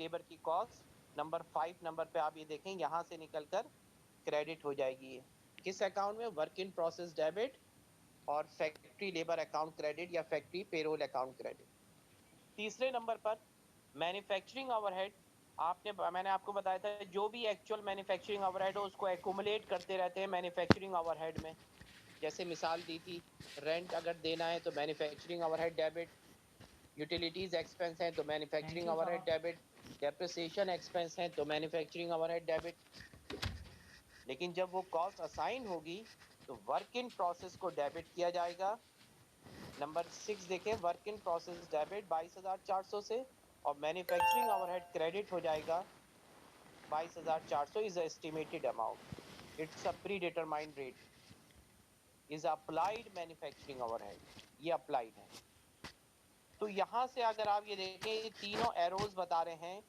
Labour की cost number 5 number पे आप ये देखें यहाँ से निकलकर क्रेडिट हो जाएगी। ये किस अकाउंट में? वर्क इन प्रोसेस डेबिट और फैक्ट्री लेबर अकाउंट क्रेडिट या फैक्ट्री पेरोल अकाउंट क्रेडिट। तीसरे नंबर पर मैन्युफैक्चरिंग ओवरहेड। मैंने आपको बताया था जो भी एक्चुअल मैन्युफैक्चरिंग ओवरहेड हो उसको एक्यूमुलेट करते रहते हैं मैन्युफैक्चरिंग ओवरहेड में। जैसे मिसाल दी थी, रेंट अगर देना है तो manufacturing overhead debit, utilities expense है तो manufacturing overhead debit, depreciation expense है तो मैन्युफैक्चरिंग ओवरहेड डेबिट। लेकिन जब वो कॉस्ट असाइन होगी तो वर्क इन प्रोसेस को डेबिट किया जाएगा। नंबर 6 देखें, वर्क इन प्रोसेस डेबिट 22,400 से और मैन्युफैक्चरिंग ओवरहेड क्रेडिट हो जाएगा 22,400 is estimated amount, it's a pre determined rate, is applied manufacturing overhead, ये अप्लाइड है। तो यहाँ से अगर आप ये देखें, ये तीनों एरोज बता रहे हैं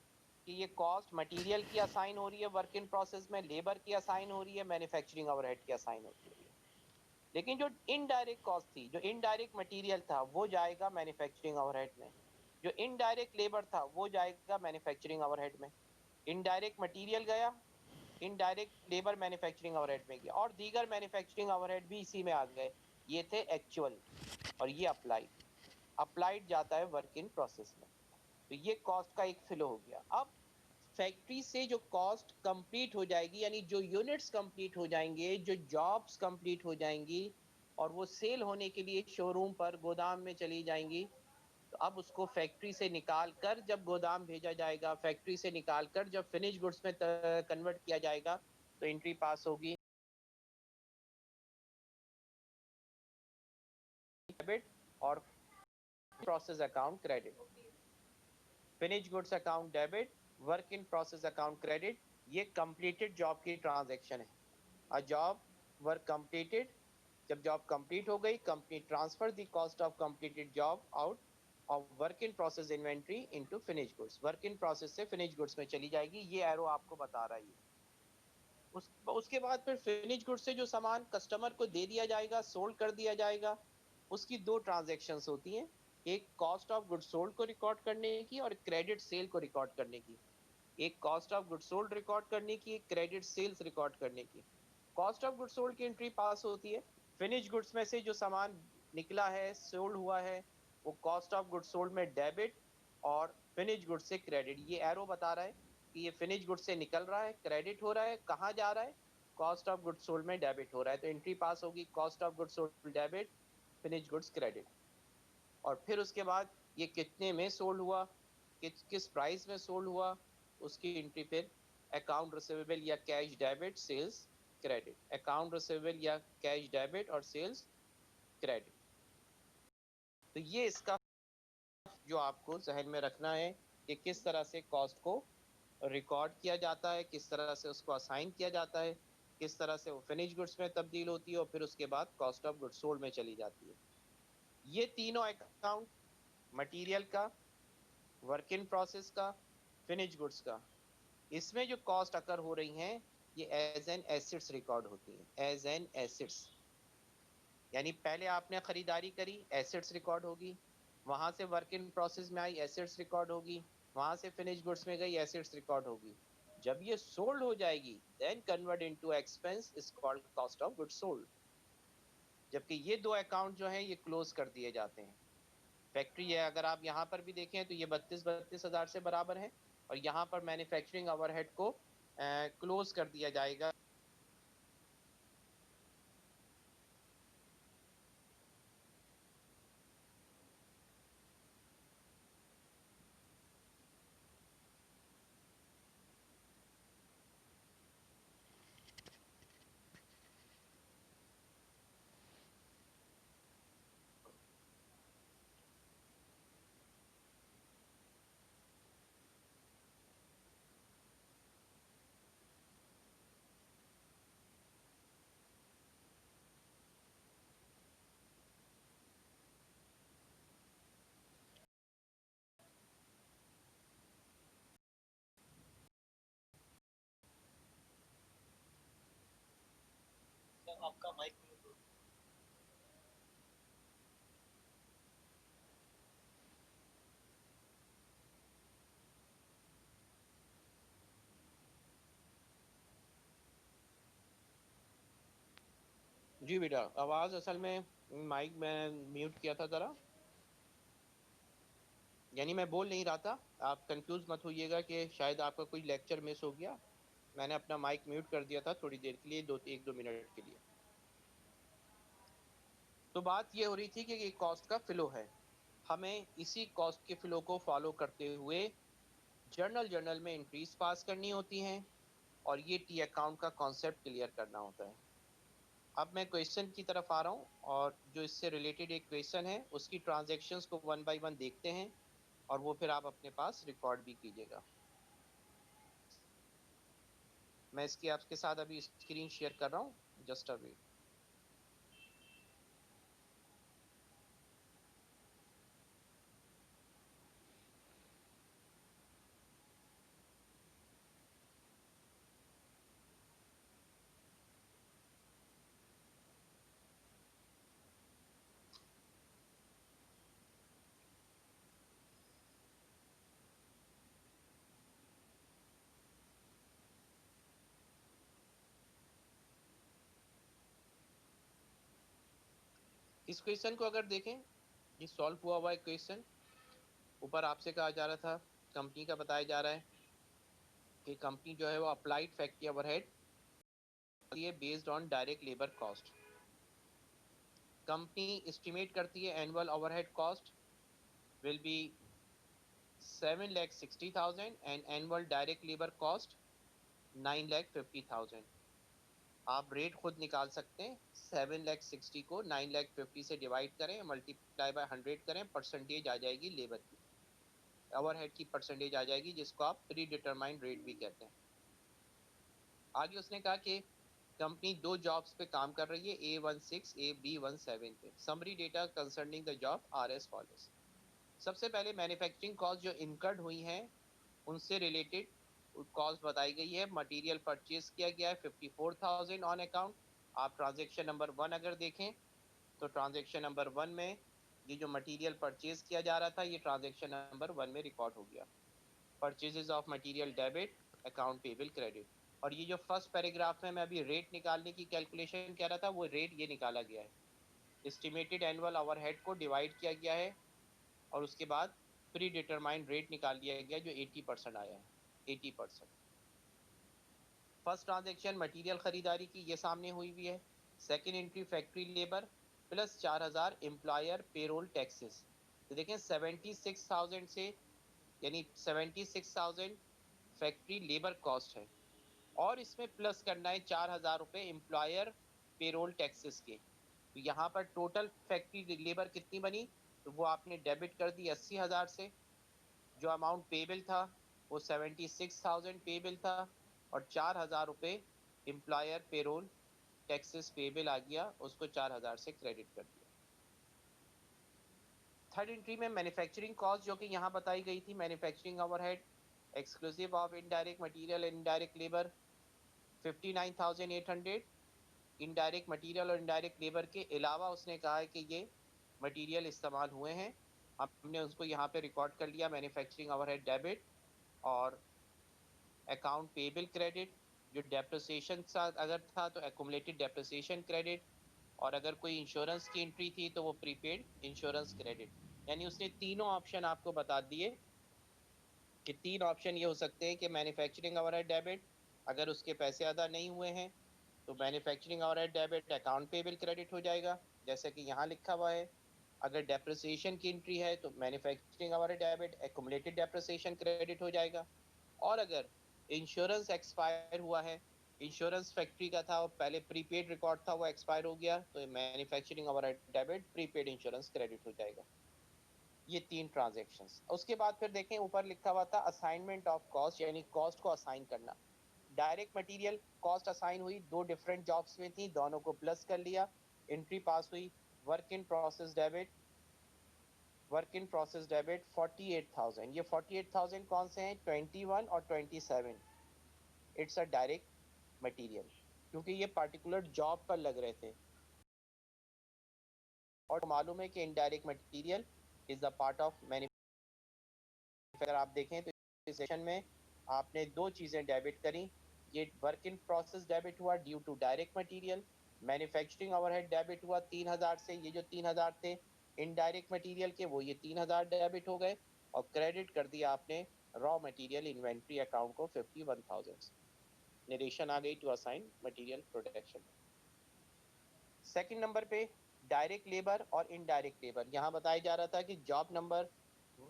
कि ये कॉस्ट मटेरियल की असाइन हो रही है वर्क इन प्रोसेस में, लेबर की असाइन हो रही है, मैन्युफैक्चरिंग ओवरहेड की असाइन हो रही है। लेकिन जो इनडायरेक्ट कॉस्ट थी, जो इनडायरेक्ट मटेरियल था, वो जाएगा मैन्युफैक्चरिंग ओवरहेड में। जो इनडायरेक्ट लेबर था वो जाएगा मैन्युफैक्चरिंग ओवरहेड में। इनडायरेक्ट मटेरियल गया, इनडायरेक्ट लेबर मैन्युफैक्चरिंग ओवरहेड में गया और दीगर मैन्युफैक्चरिंग ओवरहेड भी इसी में आ गए। ये थे एक्चुअल और ये अप्लाइड। अप्लाइड जाता है वर्क इन प्रोसेस में। तो ये कॉस्ट का एक फ्लो हो गया। अब फैक्ट्री से जो कॉस्ट कंप्लीट हो जाएगी, यानी जो यूनिट्स कंप्लीट हो जाएंगे, जो जॉब्स कंप्लीट हो जाएंगी और वो सेल होने के लिए शोरूम पर गोदाम में चली जाएंगी, तो अब उसको फैक्ट्री से निकाल कर जब गोदाम भेजा जाएगा, फैक्ट्री से निकाल कर जब फिनिश गुड्स में कन्वर्ट किया जाएगा तो एंट्री पास होगी डेबिट और process account credit. Finish goods account debit, work in process account credit, ये कंप्लीटेड जॉब की ट्रांजैक्शन है। अ जॉब वर्क कंप्लीटेड, जब जॉब कंप्लीट हो गई, company transfer the cost of completed job out of work in process inventory into finish goods. Work in process से finish goods में चली जाएगी। ये एरो आपको बता रहा है। उसके बाद फिर फिनिश गुड्स से जो सामान कस्टमर को दे दिया जाएगा, सोल्ड कर दिया जाएगा, उसकी दो ट्रांजैक्शंस होती हैं, एक कॉस्ट ऑफ गुड्स सोल्ड को रिकॉर्ड करने की और क्रेडिट सेल को रिकॉर्ड करने की। एक cost of goods sold record करने की, एक क्रेडिट सेल्स रिकॉर्ड करने की। कॉस्ट ऑफ गुड्स सोल्ड की एंट्री पास होती है। फिनिश गुड्स में से जो सामान निकला है, सोल्ड हुआ है, वो कॉस्ट ऑफ गुड्स सोल्ड में डेबिट और फिनिश गुड्स से क्रेडिट। ये एरो बता रहा है कि ये फिनिश गुड्स से निकल रहा है, क्रेडिट हो रहा है, कहाँ जा रहा है? कॉस्ट ऑफ गुड्स सोल्ड में डेबिट हो रहा है। तो एंट्री पास होगी cost of goods sold debit, finish goods credit. और फिर उसके बाद ये कितने में सोल्ड हुआ, किस प्राइस में सोल्ड हुआ, उसकी एंट्री फिर अकाउंट रिसीवेबल या cash debit, sales credit, account receivable या कैश डेबिट और सेल्स क्रेडिट। तो ये इसका जो आपको जहन में रखना है कि किस तरह से कॉस्ट को रिकॉर्ड किया जाता है, किस तरह से उसको असाइन किया जाता है, किस तरह से वो फिनिश गुड्स में तब्दील होती है और फिर उसके बाद कॉस्ट ऑफ गुड्स सोल्ड में चली जाती है। ये तीनों अकाउंट, मटेरियल का, वर्क इन प्रोसेस का, फिनिश गुड्स का, इसमें जो कॉस्ट अकर हो रही हैं ये एज एन एसेट्स रिकॉर्ड होती हैं। एज एन एसेट्स यानी पहले आपने खरीदारी करी, एसेट्स रिकॉर्ड होगी, वहां से वर्क इन प्रोसेस में आई, एसेट्स रिकॉर्ड होगी, वहां से फिनिश गुड्स में गई, एसेट्स रिकॉर्ड होगी। जब ये सोल्ड हो जाएगी then convert into expense is called cost of goods sold. जबकि ये दो अकाउंट जो हैं ये क्लोज कर दिए जाते हैं। फैक्ट्री है, अगर आप यहाँ पर भी देखें तो ये 32 हजार से बराबर है और यहाँ पर मैन्युफैक्चरिंग ओवरहेड को क्लोज कर दिया जाएगा। आपका माइक जी बेटा, आवाज असल में माइक में म्यूट किया था जरा, यानी मैं बोल नहीं रहा था। आप कंफ्यूज मत होइएगा कि शायद आपका कोई लेक्चर मिस हो गया। मैंने अपना माइक म्यूट कर दिया था थोड़ी देर के लिए, 1-2 मिनट के लिए। तो बात ये हो रही थी कि ये कॉस्ट का फ्लो है, हमें इसी कॉस्ट के फ्लो को फॉलो करते हुए जर्नल में एंट्रीज पास करनी होती हैं और ये टी अकाउंट का कॉन्सेप्ट क्लियर करना होता है। अब मैं क्वेश्चन की तरफ आ रहा हूँ और जो इससे रिलेटेड एक क्वेश्चन है उसकी ट्रांजैक्शंस को 1 बाय 1 देखते हैं और वो फिर आप अपने पास रिकॉर्ड भी कीजिएगा। मैं इसकी आपके साथ अभी स्क्रीन शेयर कर रहा हूँ, जस्ट अ वेट। इस क्वेश्चन को अगर देखें, ये सॉल्व हुआ हुआ है क्वेश्चन। ऊपर आपसे कहा जा रहा था, कंपनी का बताया जा रहा है कि कंपनी जो है वो applied factory overhead based on direct labour cost. Company estimate करती है annual overhead cost will be 7,60,000 and annual direct labour cost 9,50,000। आप रेट खुद निकाल सकते हैं। 7,60,000 को 9,50,000 से डिवाइड करें, मल्टीप्लाई बाय 100 करें, परसेंटेज आ जाएगी लेबर की, ओवरहेड की परसेंटेज आ जाएगी, जिसको आप प्री डिटरमाइंड रेट भी कहते हैं। आगे उसने कहा कि कंपनी 2 जॉब्स पे काम कर रही है, A16 B17 पे। Summary data concerning the job are as follows. सबसे पहले मैन्युफैक्चरिंग कॉस्ट जो इनकर्ड हुई हैं उनसे रिलेटेड कॉस्ट बताई गई है। मटेरियल परचेज किया गया है 54,000 ऑन अकाउंट। आप ट्रांजेक्शन नंबर 1 अगर देखें तो ट्रांजेक्शन नंबर 1 में ये जो मटेरियल परचेज किया जा रहा था ये ट्रांजेक्शन नंबर 1 में रिकॉर्ड हो गया। Purchases of material debit, account payable credit. और ये जो फर्स्ट पैराग्राफ में मैं अभी रेट निकालने की कैलकुलेशन कह रहा था, वो रेट ये निकाला गया है। एस्टिमेटेड एनुअल ओवरहेड को डिवाइड किया गया है और उसके बाद प्री डिटरमाइंड रेट निकाल दिया गया जो 80% आया है। 80%। फर्स्ट ट्रांजेक्शन मटेरियल खरीदारी की ये सामने हुई हुई है। Second entry factory labour plus 4,000 employer payroll taxes. तो देखें 76,000 से, यानी 76,000 फैक्ट्री लेबर कॉस्ट है और इसमें प्लस करना है 4,000 रुपये एम्प्लॉयर पेरोल टैक्सेस के। तो यहाँ पर टोटल फैक्ट्री लेबर कितनी बनी, तो वो आपने डेबिट कर दी 80,000 से। जो अमाउंट पेबल था वो 76,000 पेबल था और 4,000 रुपये एम्प्लॉयर पेरोल टैक्सेस पेबल आ गया, उसको 4,000 से क्रेडिट कर दिया। थर्ड एंट्री में मैन्युफैक्चरिंग कॉस्ट जो कि यहाँ बताई गई थी, manufacturing overhead exclusive of indirect material and indirect labour 59,800। Indirect material और इनडायरेक्ट लेबर के अलावा उसने कहा है कि ये मटेरियल इस्तेमाल हुए हैं, हमने उसको यहाँ पे रिकॉर्ड कर लिया। मैन्युफैक्चरिंग ओवरहेड डेबिट और अकाउंट पेबल क्रेडिट। जो डेप्रिसिएशन अगर था तो एक्युमुलेटेड डेप्रिसिएशन क्रेडिट, और अगर कोई इंश्योरेंस की एंट्री थी तो वो प्रीपेड इंश्योरेंस क्रेडिट। यानी उसने तीनों ऑप्शन आपको बता दिए कि 3 ऑप्शन ये हो सकते हैं कि मैन्युफैक्चरिंग ओवरहेड डेबिट अगर उसके पैसे अदा नहीं हुए हैं तो manufacturing overhead debit account payable credit हो जाएगा, जैसे कि यहाँ लिखा हुआ है। अगर डेप्रिसिएशन की एंट्री है तो manufacturing overhead debit accumulated depreciation credit हो जाएगा। और अगर इंश्योरेंस एक्सपायर हुआ है, इंश्योरेंस फैक्ट्री का था और पहले प्रीपेड रिकॉर्ड था वो एक्सपायर हो गया, तो manufacturing overhead debit prepaid insurance credit हो जाएगा। ये 3 ट्रांजैक्शंस। उसके बाद फिर देखें ऊपर लिखा हुआ था असाइनमेंट ऑफ कॉस्ट, यानी कॉस्ट को असाइन करना। डायरेक्ट मटेरियल कॉस्ट असाइन हुई, 2 डिफरेंट जॉब्स में थी, दोनों को प्लस कर लिया, एंट्री पास हुई। Work in process debit, work in process debit 48,000। ये 48,000 कौन से हैं, 21 और 27। इट्स अ डायरेक्ट मटेरियल क्योंकि ये पर्टिकुलर जॉब पर लग रहे थे। और मालूम है कि indirect material is the part of manufacturing. अगर आप देखें तो इस सेशन में आपने 2 चीजें डेबिट करी। ये वर्क इन प्रोसेस डेबिट हुआ due to direct material, manufacturing overhead debit हुआ 3000 से, ये जो 3000 थे इनडायरेक्ट मटेरियल के, वो ये 3000 डेबिट हो गए, और क्रेडिट कर दिया आपने रॉ मटेरियल इन्वेंट्री अकाउंट को 51,000। नरेशन आ गई to assign material production. Second number पे डायरेक्ट लेबर और इनडायरेक्ट लेबर। यहाँ बताया जा रहा था कि जॉब नंबर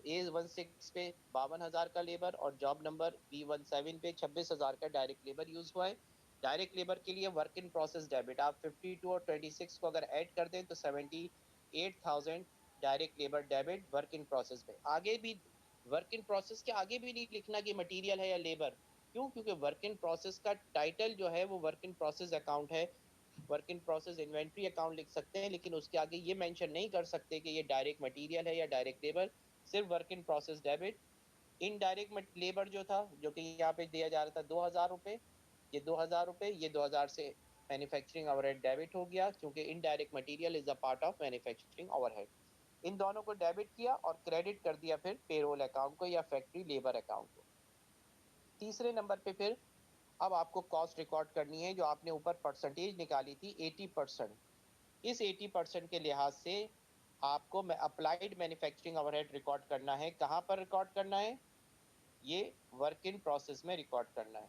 A16 पे 52,000 का लेबर और जॉब नंबर B17 पे 26,000 का डायरेक्ट लेबर यूज हुआ है। डायरेक्ट लेबर के लिए वर्क इन प्रोसेस डेबिट, आप 52 और 26 को अगर ऐड कर दें तो 78,000 direct labour debit work in process में। आगे भी वर्क इन प्रोसेस के आगे भी नहीं लिखना कि मटेरियल है या लेबर। क्यों? क्योंकि वर्क इन प्रोसेस का टाइटल जो है वो वर्क इन प्रोसेस अकाउंट है। Work in process inventory account लिख सकते हैं, लेकिन उसके आगे ये मेंशन नहीं कर सकते कि ये डायरेक्ट मटेरियल है या डायरेक्ट लेबर, सिर्फ work in process debit. Indirect labour जो था, जो कि यहाँ पे दिया जा रहा था 2,000 रुपये, ये 2,000 रुपये, ये 2,000 से मैन्युफैक्चरिंग ओवरहेड डेबिट हो गया, क्योंकि indirect material is a part of manufacturing overhead. इन दोनों को डेबिट किया और क्रेडिट कर दिया फिर पेरोल अकाउंट को या फैक्ट्री लेबर अकाउंट को। तीसरे नंबर पे फिर अब आपको कॉस्ट रिकॉर्ड करनी है, जो आपने ऊपर परसेंटेज निकाली थी 80%। इस 80% के लिहाज से आपको अप्लाइड मैन्युफैक्चरिंग ओवरहेड रिकॉर्ड करना है। कहाँ पर रिकॉर्ड करना है? ये वर्क इन प्रोसेस में रिकॉर्ड करना है।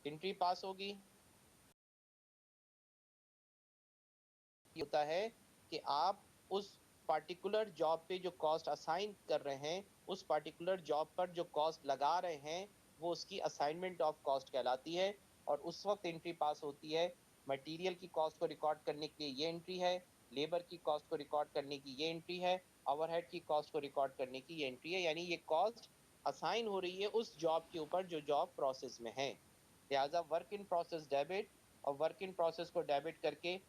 एंट्री पास होगी। होता है कि आप उस पार्टिकुलर जॉब पे जो कॉस्ट असाइन कर रहे हैं, उस पार्टिकुलर जॉब पर जो कॉस्ट लगा रहे हैं, वो उसकी असाइनमेंट ऑफ कॉस्ट कहलाती है, और उस वक्त एंट्री पास होती है। मटेरियल की कॉस्ट को रिकॉर्ड करने के लिए ये एंट्री है, लेबर की कॉस्ट को रिकॉर्ड करने की ये एंट्री है, ओवरहेड की कॉस्ट को रिकॉर्ड करने की ये एंट्री है। यानी ये कॉस्ट असाइन हो रही है उस जॉब के ऊपर जो जॉब प्रोसेस में है। लिहाजा वर्क इन प्रोसेस डेबिट, और वर्क इन प्रोसेस को डेबिट करके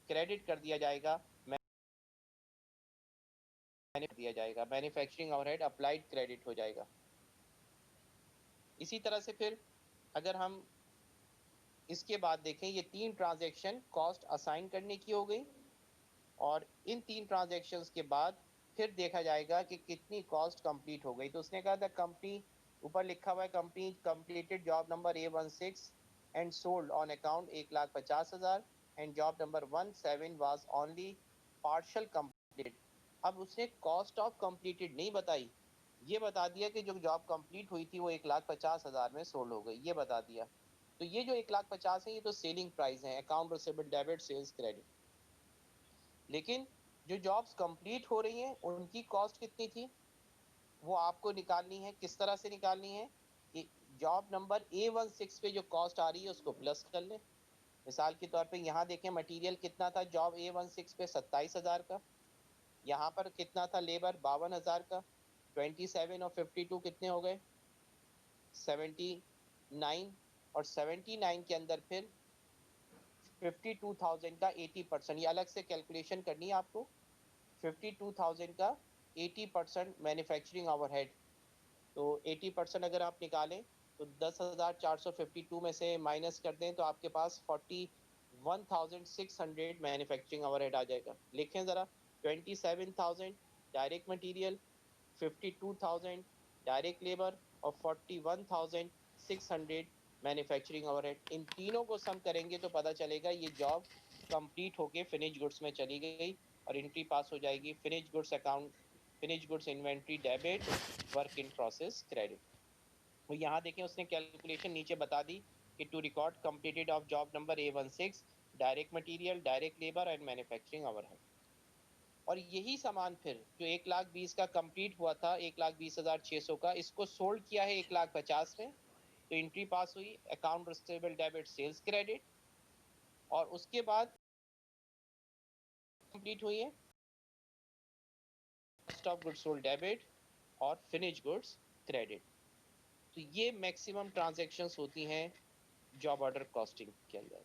क्रेडिट कर दिया जाएगा, मैन्युफैक्चरिंग ओवरहेड अप्लाइड क्रेडिट हो जाएगा। इसी तरह से फिर अगर हम इसके बाद देखें, ये 3 ट्रांजैक्शन कॉस्ट असाइन करने की हो गई, और इन 3 ट्रांजैक्शंस के बाद फिर देखा जाएगा कि कितनी कॉस्ट कंप्लीट हो गई। तो उसने कहा था कंपनी, ऊपर लिखा हुआ है company completed job number A16 and sold on account 1,50,000 and job number 17 was only partial completed. अब उसने कॉस्ट ऑफ कंप्लीटेड नहीं बताई, ये बता दिया कि जो जॉब कंप्लीट हुई थी वो 1,50,000 में सोल्ड हो गई, ये बता दिया। तो ये जो 1,50,000 है ये तो सेलिंग प्राइस है, account receivable debit sales credit. लेकिन जो जॉब्स कंप्लीट हो रही हैं उनकी कॉस्ट कितनी थी वो आपको निकालनी है। किस तरह से निकालनी है कि जॉब नंबर A16 पे जो कॉस्ट आ रही है उसको प्लस कर लें। मिसाल के तौर पे यहाँ देखें मटेरियल कितना था जॉब A16 पे 27,000 का, यहाँ पर कितना था लेबर 52,000 का, 27 और 52 कितने हो गए 79, और 79 के अंदर फिर 52,000 का 80%, ये अलग से कैलकुलेशन करनी है आपको। 52,000 का 80% मैन्युफैक्चरिंग ओवरहेड, तो 80% अगर आप निकालें तो 10,452 में से माइनस कर दें तो आपके पास 41,600 मैन्युफैक्चरिंग ओवरहेड आ जाएगा। लिखें ज़रा, 27,000 डायरेक्ट मटेरियल, 52,000 डायरेक्ट लेबर और 41,600 मैन्युफैक्चरिंग ओवरहेड। इन तीनों को सम करेंगे तो पता चलेगा ये जॉब कंप्लीट होके फिनिश गुड्स में चली गई और एंट्री पास हो जाएगी finish goods account, finish goods inventory debit, work in process credit. तो यहाँ देखें उसने कैलकुलेशन नीचे बता दी कि to record completed of job number A16 direct material, direct labour and manufacturing overhead. और यही सामान फिर जो 1,20,000 का कंप्लीट हुआ था 1,20,600 का, इसको सोल्ड किया है 1,50,000 में, तो एंट्री पास हुई account receivable debit sales credit, और उसके बाद कंप्लीट हुई है cost of goods sold debit और फिनिश गुड्स क्रेडिट। तो ये मैक्सिमम ट्रांजैक्शंस होती हैं जॉब ऑर्डर कॉस्टिंग के अंदर।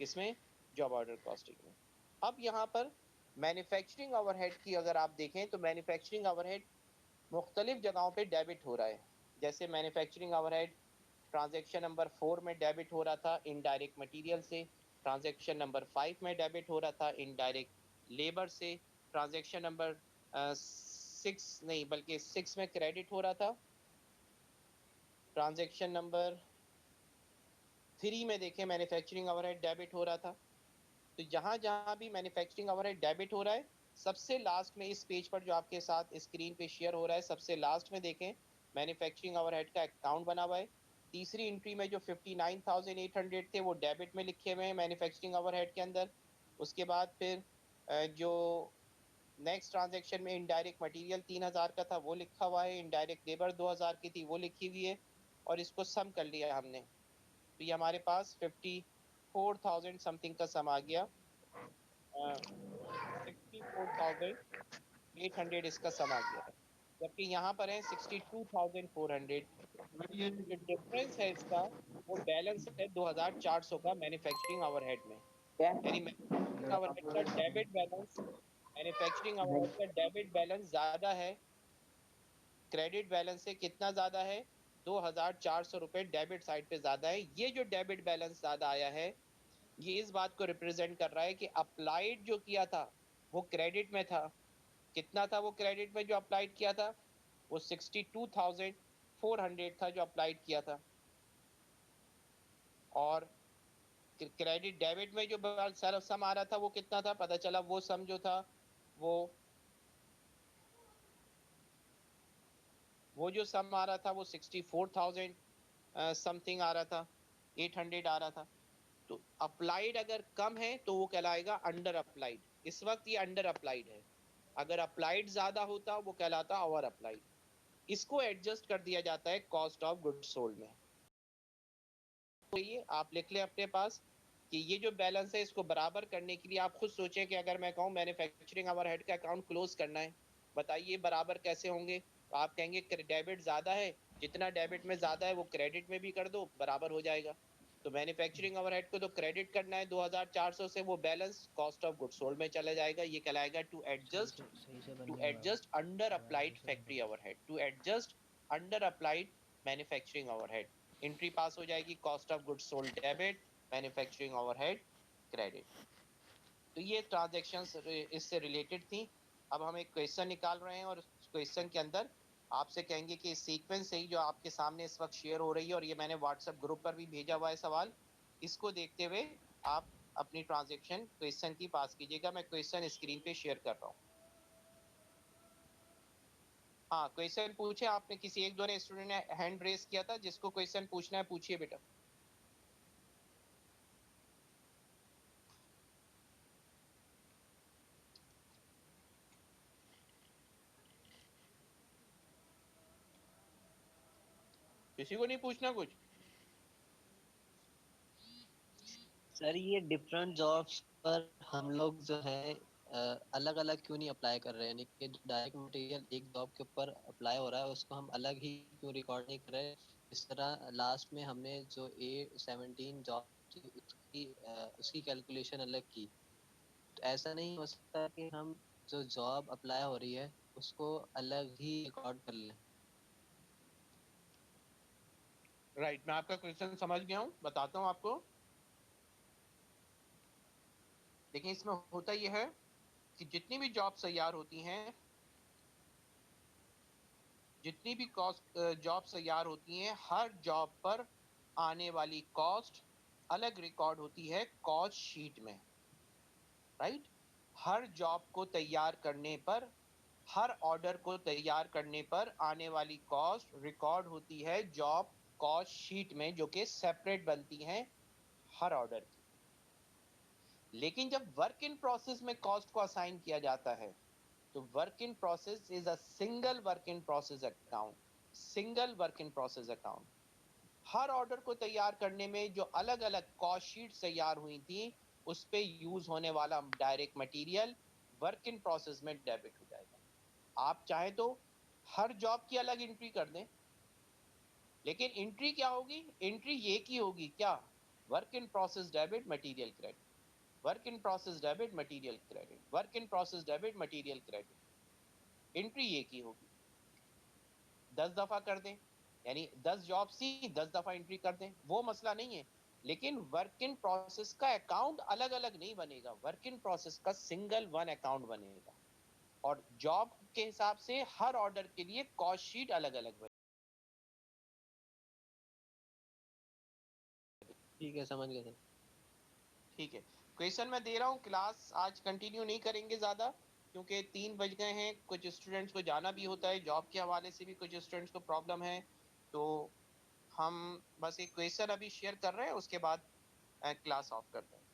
किसमें? जॉब ऑर्डर कॉस्टिंग में। अब यहाँ पर मैन्युफैक्चरिंग ओवरहेड की अगर आप देखें तो मैन्युफैक्चरिंग ओवरहेड मुख्तलिफ जगहों पे डेबिट हो रहा है। जैसे मैन्युफैक्चरिंग ओवरहेड ट्रांजैक्शन नंबर 4 में डेबिट हो रहा था इनडायरेक्ट मटेरियल से, ट्रांजैक्शन नंबर 5 में डेबिट हो रहा था इनडायरेक्ट लेबर से, ट्रांजैक्शन नंबर 6 नहीं बल्कि 6 में क्रेडिट हो रहा था, ट्रांजैक्शन नंबर 3 में देखें मैन्युफैक्चरिंग ओवरहेड डेबिट हो रहा था। तो जहां जहां भी मैन्युफैक्चरिंग ओवरहेड डेबिट हो रहा है, सबसे लास्ट में इस पेज पर जो आपके साथ स्क्रीन पे शेयर हो रहा है, सबसे लास्ट में देखें मैन्युफैक्चरिंग ओवरहेड का अकाउंट बना हुआ है। तीसरी एंट्री में जो 59,800 थे वो डेबिट में लिखे हुए हैं मैन्युफैक्चरिंग ओवरहेड के अंदर। उसके बाद फिर जो नेक्स्ट ट्रांजैक्शन में इनडायरेक्ट मटेरियल 3,000 का था वो लिखा हुआ है, इनडायरेक्ट लेबर 2,000 की थी वो लिखी हुई है, और इसको सम कर लिया हमने, तो ये हमारे पास 54,000 समथिंग का सम आ गया। 64,800 इसका सम आ गया है, जबकि यहाँ पर है 62,400। ये जो डिफरेंस है इसका, वो बैलेंस है 2,400 का मैन्युफैक्चरिंग ओवरहेड में। यानी मैन्युफैक्चरिंग ओवरहेड का डेबिट बैलेंस, मैन्युफैक्चरिंग ओवरहेड का डेबिट बैलेंस ज्यादा है क्रेडिट बैलेंस से। कितना ज्यादा है? 2,400 रुपए डेबिट साइड पे ज्यादा है। ये जो डेबिट बैलेंस ज्यादा आया है, ये इस बात को रिप्रेजेंट कर रहा है कि अप्लाइड जो किया था वो क्रेडिट में था। कितना था वो क्रेडिट में जो अप्लाइड किया था? वो 62,400 था जो अप्लाइड किया था। और क्रेडिट डेबिट में जो सम आ रहा था वो कितना था? पता चला वो सम जो था वो जो सम आ रहा था वो 64,000 समथिंग आ रहा था, 800 आ रहा था। तो अप्लाइड अगर कम है तो वो कहलाएगा अंडर अप्लाइड। इस वक्त ये अंडर अप्लाइड है। अगर अप्लाइड ज्यादा होता वो कहलाता ओवर अप्लाइड। इसको एडजस्ट कर दिया जाता है कॉस्ट ऑफ गुड्स सोल्ड में। तो ये आप लिख लें अपने पास कि ये जो बैलेंस है इसको बराबर करने के लिए आप खुद सोचें कि अगर मैं कहूँ मैन्युफैक्चरिंग ओवरहेड का अकाउंट क्लोज करना है, बताइए बराबर कैसे होंगे? तो आप कहेंगे डेबिट ज्यादा है, जितना डेबिट में ज्यादा है वो क्रेडिट में भी कर दो, बराबर हो जाएगा। तो मैन्युफैक्चरिंग ओवरहेड को तो क्रेडिट करना है 2,400 से, वो balance cost of goods sold में चला जाएगा। ये कहलाएगा to adjust under applied factory overhead, to adjust under applied manufacturing overhead. Entry pass हो जाएगी cost of goods sold debit, manufacturing overhead credit. तो ये ट्रांजैक्शंस इससे रिलेटेड थी। अब हम एक क्वेश्चन निकाल रहे हैं और उस क्वेश्चन के अंदर आपसे कहेंगे कि सीक्वेंस ही जो आपके सामने इस वक्त शेयर हो रही है, और ये मैंने व्हाट्सएप ग्रुप पर भी भेजा हुआ है सवाल, इसको देखते हुए आप अपनी ट्रांजैक्शन क्वेश्चन की पास कीजिएगा। मैं क्वेश्चन स्क्रीन पे शेयर कर रहा हूँ। हाँ, क्वेश्चन पूछे आपने, किसी एक दो ने स्टूडेंट ने हैंड रेस किया था, जिसको क्वेश्चन पूछना है पूछिए बेटा। किसी को नहीं पूछना कुछ? सर ये डिफरेंट जॉब्स पर हम लोग जो है अलग अलग क्यों नहीं अप्लाई कर रहे हैं? यानी कि डायरेक्ट मटेरियल एक जॉब के ऊपर अप्लाई हो रहा है, उसको हम अलग ही क्यों रिकॉर्ड नहीं कर रहे? इस तरह लास्ट में हमने जो A17 जॉब थी उसकी कैलकुलेशन अलग की। तो ऐसा नहीं हो सकता कि हम जो जॉब अप्लाई हो रही है उसको अलग ही रिकॉर्ड कर लें? राइट, मैं आपका क्वेश्चन समझ गया हूँ, बताता हूँ आपको। देखिए, इसमें होता यह है कि जितनी भी जॉब तैयार होती हैं, जितनी भी कॉस्ट जॉब तैयार होती हैं, हर जॉब पर आने वाली कॉस्ट अलग रिकॉर्ड होती है कॉस्ट शीट में। राइट, हर जॉब को तैयार करने पर, हर ऑर्डर को तैयार करने पर आने वाली कॉस्ट रिकॉर्ड होती है जॉब कॉस्ट शीट में, जो कि सेपरेट बनती हैं हर ऑर्डर की। लेकिन जब वर्क इन प्रोसेस में कॉस्ट को असाइन किया जाता है, तो work in process is a single work in process account, single work in process account. Her order को तैयार करने में जो अलग अलग कॉस्ट शीट तैयार हुई थी, उस पे यूज होने वाला direct material work in process में डेबिट हो जाएगा। आप चाहे तो हर जॉब की अलग एंट्री कर दें, लेकिन एंट्री क्या होगी? एंट्री ये की होगी क्या? Work in process debit material credit, work in process debit material credit, work in process debit material credit. Entry ये की होगी। 10 दफा कर दें, यानी 10 जॉब सी 10 दफा एंट्री कर दें, वो मसला नहीं है। लेकिन वर्क इन प्रोसेस का अकाउंट अलग अलग नहीं बनेगा, वर्क इन प्रोसेस का सिंगल वन अकाउंट बनेगा, और जॉब के हिसाब से हर ऑर्डर के लिए कॉस्ट शीट अलग अलग बनेगी। ठीक है, समझ गए सर। ठीक है, क्वेश्चन मैं दे रहा हूँ, क्लास आज कंटिन्यू नहीं करेंगे ज़्यादा, क्योंकि 3 बज गए हैं, कुछ स्टूडेंट्स को जाना भी होता है, जॉब के हवाले से भी कुछ स्टूडेंट्स को प्रॉब्लम है, तो हम बस एक क्वेश्चन अभी शेयर कर रहे हैं, उसके बाद क्लास ऑफ करते हैं।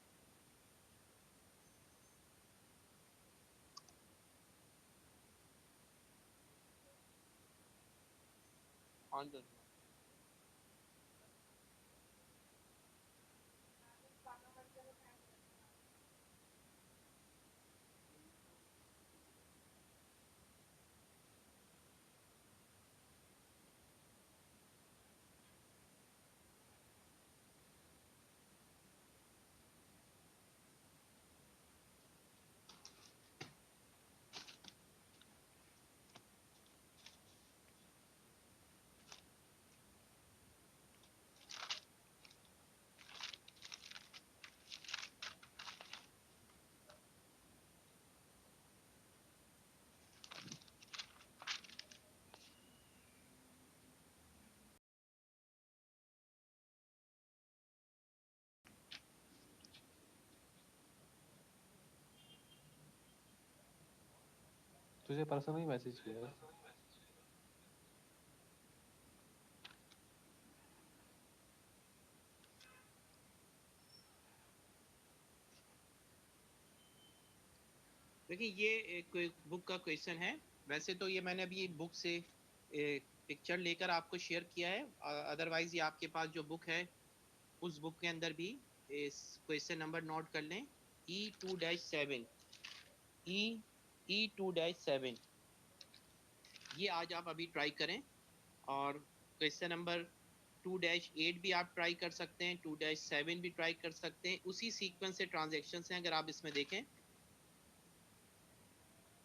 ऑन द तुझे पर्सनली मैसेज किया है? देखिए ये कोई बुक का क्वेश्चन है, वैसे तो ये मैंने अभी बुक से पिक्चर लेकर आपको शेयर किया है, अदरवाइज ये आपके पास जो बुक है उस बुक के अंदर भी इस क्वेश्चन नंबर नोट कर लें, E2-7, E2-7, ये आज आप अभी ट्राई करें, और क्वेश्चन नंबर 2-8 भी आप ट्राई कर सकते हैं, 2-7 भी ट्राई कर सकते हैं, उसी सीक्वेंस से ट्रांजेक्शन हैं। अगर आप इसमें देखें,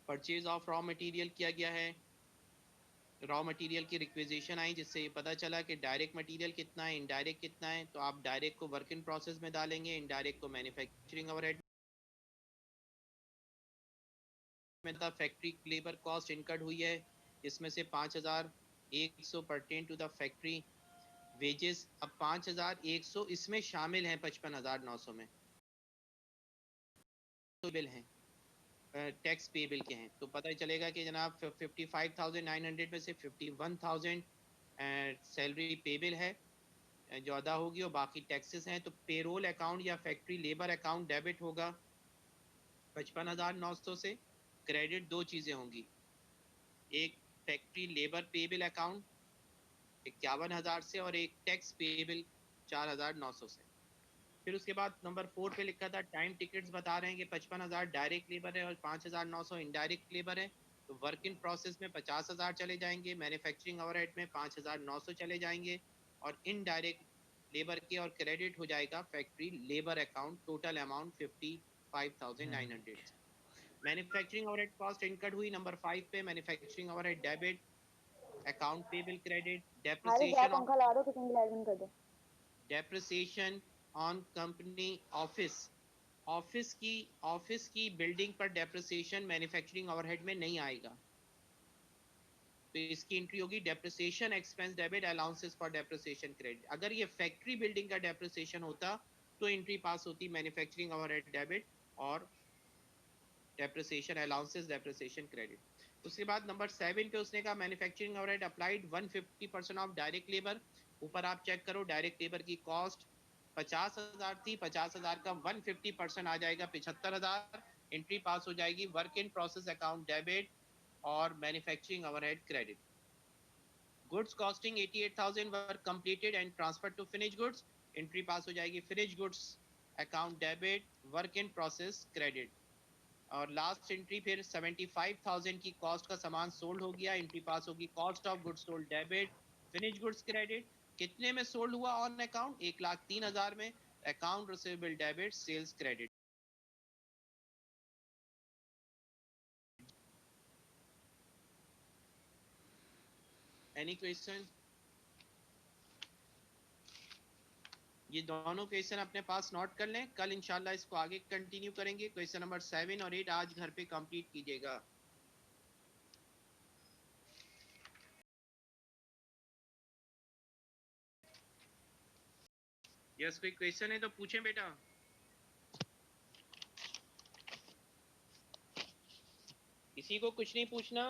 परचेज ऑफ रॉ मटेरियल किया गया है, रॉ मटेरियल की रिक्विजिशन आई, जिससे ये पता चला कि डायरेक्ट मटेरियल कितना है, इनडायरेक्ट कितना है, तो आप डायरेक्ट को वर्क इन प्रोसेस में डालेंगे, इनडायरेक्ट को मैन्युफैक्चरिंग ओवरहेड में। था फैक्ट्री लेबर कॉस्ट इनकर्ड हुई है, जिसमें से 5100 pertain to the factory wages. अब 5100 इसमें शामिल हैं 55,900 में तो बिल हैं, टैक्स पेबल के हैं, तो पता चलेगा कि जनाब 55,900 में से 51,000 सैलरी पेबल है जो अदा होगी, और बाकी टैक्सेस हैं। तो पेरोल अकाउंट या फैक्ट्री लेबर अकाउंट डेबिट होगा 55,900 से। क्रेडिट दो चीज़ें होंगी, एक फैक्ट्री लेबर पेबल अकाउंट 51,000 से, और एक टैक्स पेबल 4,900 से। फिर उसके बाद नंबर 4 पे लिखा था टाइम टिकट्स बता रहे हैं कि 55,000 डायरेक्ट लेबर है और 5,900 इनडायरेक्ट लेबर है, तो वर्क इन प्रोसेस में 50,000 चले जाएंगे, मैन्युफैक्चरिंग ओवरहेड में 5,900 चले जाएंगे, और इनडायरेक्ट लेबर के और क्रेडिट हो जाएगा factory labour account, total amount 55,900। Manufacturing overhead cost incurred हुई नंबर 5 पे, manufacturing overhead debit, account payable credit, depreciation on पंखा लगा दो, किचन की लाइट बंद कर दो। Depreciation on company office, office की बिल्डिंग पर डेप्रिसिएशन मैन्युफैक्चरिंग ओवरहेड में नहीं आएगा, तो इसकी एंट्री होगी depreciation expense debit allowances for depreciation credit. अगर ये फैक्ट्री बिल्डिंग का डेप्रिसिएशन होता तो एंट्री पास होती मैन्युफैक्चरिंग ओवरहेड डेबिट और डेप्रिसिएशन अलाउंसेस डेप्रिसिएशन क्रेडिट। उसके बाद नंबर 7 पे उसने कहा manufacturing overhead applied 150% of direct labour. ऊपर आप चेक करो डायरेक्ट लेबर की कॉस्ट 50,000 थी, 50,000 का 150% आ जाएगा 75,000, एंट्री पास हो जाएगी work in process account debit और manufacturing overhead credit. Goods costing 88,000 were completed and transfer to finish goods, entry pass हो जाएगी finish goods account debit work in process credit. और लास्ट एंट्री फिर 75,000 की cost का सामान सोल्ड हो गया, एंट्री पास होगी cost of goods sold debit finish goods credit. कितने में सोल्ड हुआ ऑन अकाउंट? 1,03,000 में, account receivable debit sales credit. Any question? ये दोनों क्वेश्चन अपने पास नोट कर लें, कल इंशाल्लाह इसको आगे कंटिन्यू करेंगे। क्वेश्चन नंबर 7 और 8 आज घर पे कंप्लीट कीजिएगा। यस, कोई क्वेश्चन है तो पूछें बेटा। किसी को कुछ नहीं पूछना?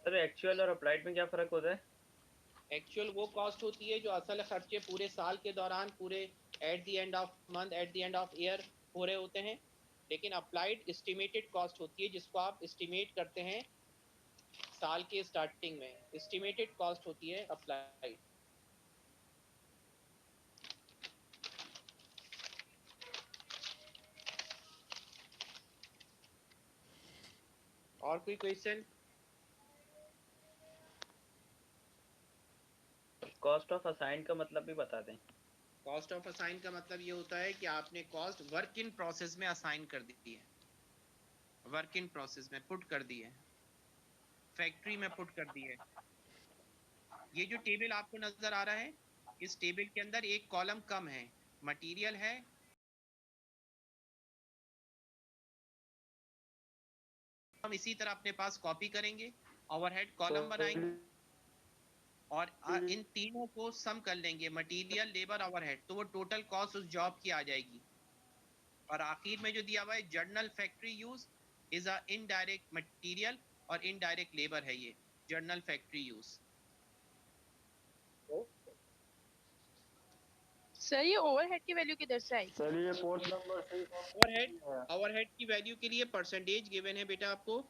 सर एक्चुअल और अप्लाइड में क्या फ़र्क होता है? एक्चुअल वो कॉस्ट होती है जो असल खर्चे पूरे साल के दौरान, पूरे at the end of month, at the end of year हो रहे होते हैं। लेकिन अप्लाइड एस्टिमेटेड कॉस्ट होती है जिसको आप एस्टिमेट करते हैं साल के स्टार्टिंग में। एस्टिमेटेड कॉस्ट होती है अप्लाइड। और कोई क्वेश्चन? कॉस्ट ऑफ असाइन का मतलब भी बता दें। कॉस्ट ऑफ असाइन का मतलब ये होता है कि आपने कॉस्ट वर्क इन प्रोसेस में असाइन कर दी है, वर्क इन प्रोसेस में पुट कर दी है, फैक्ट्री में पुट कर दी है। ये जो टेबल आपको नजर आ रहा है, इस टेबल के अंदर एक कॉलम कम है, मटेरियल है। हम इसी तरह अपने पास कॉपी करेंगे, ओवरहेड कॉलम बनाएंगे और इन तीनों को सम कर लेंगे, मटेरियल, लेबर, ओवरहेड, तो वो टोटल कॉस्ट उस जॉब की आ जाएगी। और आखिर में जो दिया हुआ है journal factory use is a indirect material और इनडायरेक्ट लेबर है, ये जर्नल फैक्ट्री यूज। सर ये ओवरहेड की वैल्यू किधर से आई? सर ये पोर्ट नंबर सही ओवरहेड की वैल्यू के लिए परसेंटेज गिवन है बेटा आपको।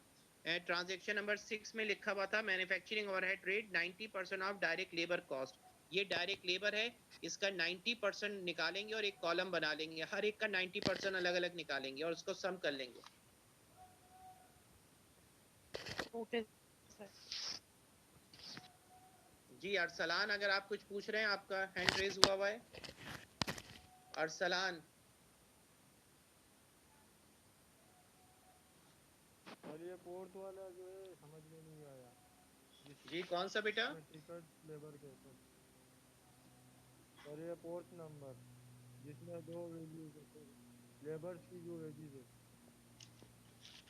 ट्रांजैक्शन नंबर 6 में लिखा हुआ था manufacturing overhead rate 90% of direct labour cost. ये डायरेक्ट लेबर है, इसका 90% निकालेंगे और एक कॉलम बना लेंगे, हर एक का 90% अलग अलग निकालेंगे और उसको सम कर लेंगे। Okay sir. जी अरसलान, अगर आप कुछ पूछ रहे हैं, आपका हैंड रेज हुआ है। अरसलान, सर ये पोर्ट वाला जो है समझ में नहीं आया। जी कौन सा बेटा? टिकट लेबर के सर ये पोर्ट नंबर जिसमें दो वैल्यूज है, लेबर्स की जो वैल्यूज है।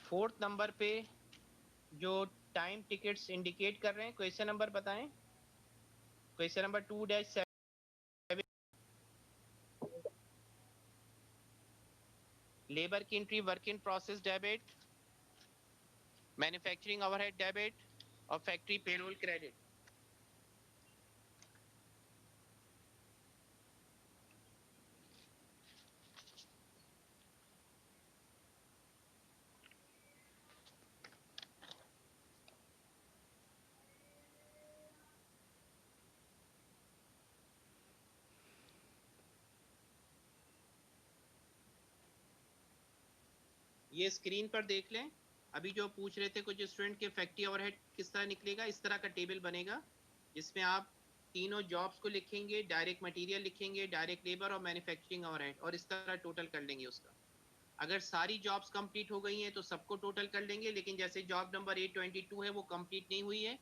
फोर्थ नंबर पे जो टाइम टिकट्स इंडिकेट कर रहे हैं, क्वेश्चन नंबर बताएं। Question number 2-7। लेबर की entry work in process debit, manufacturing overhead debit और फैक्ट्री पेरोल क्रेडिट। ये स्क्रीन पर देख लें। अभी जो पूछ रहे थे कुछ स्टूडेंट के फैक्ट्री ओवरहेड किस तरह निकलेगा, इस तरह का टेबल बनेगा जिसमें आप तीनों जॉब्स को लिखेंगे, डायरेक्ट मटेरियल लिखेंगे, डायरेक्ट लेबर और मैन्युफैक्चरिंग ओवरहेड, और इस तरह टोटल कर लेंगे उसका। अगर सारी जॉब्स कंप्लीट हो गई हैं तो सबको टोटल कर लेंगे, लेकिन जैसे जॉब नंबर 822 है वो कंप्लीट नहीं हुई है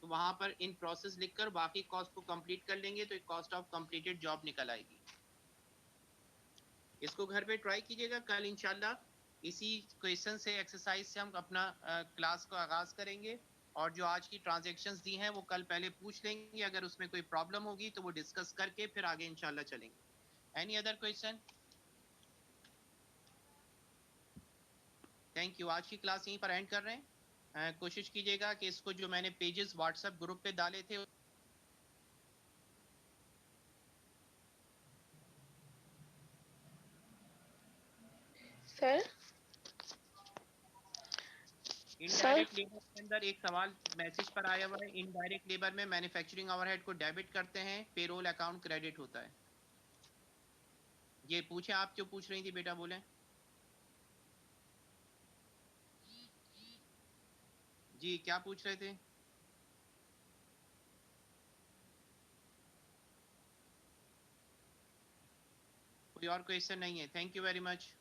तो वहां पर इन प्रोसेस लिखकर बाकी कॉस्ट को कंप्लीट कर लेंगे तो एक कॉस्ट ऑफ कंप्लीटेड जॉब निकल आएगी। इसको घर पे ट्राई कीजिएगा। कल इंशाल्लाह इसी क्वेश्चन से, एक्सरसाइज से हम अपना क्लास को आगाज करेंगे और जो आज की ट्रांजैक्शंस दी हैं वो कल पहले पूछ लेंगे, अगर उसमें कोई प्रॉब्लम होगी तो वो डिस्कस करके फिर आगे इंशाल्लाह चलेंगे। Any other question? Thank you. आज की क्लास यहीं पर एंड कर रहे हैं। कोशिश कीजिएगा कि इसको जो मैंने पेजेस व्हाट्सएप ग्रुप पे डाले थे सर इनडायरेक्ट लेबर के अंदर एक सवाल मैसेज पर आया हुआ है, इनडायरेक्ट लेबर में मैन्युफैक्चरिंग ओवरहेड को डेबिट करते हैं, पेरोल अकाउंट क्रेडिट होता है। ये पूछे, आप क्यों पूछ रही थी बेटा, बोले जी क्या पूछ रहे थे? कोई और क्वेश्चन नहीं है? Thank you very much.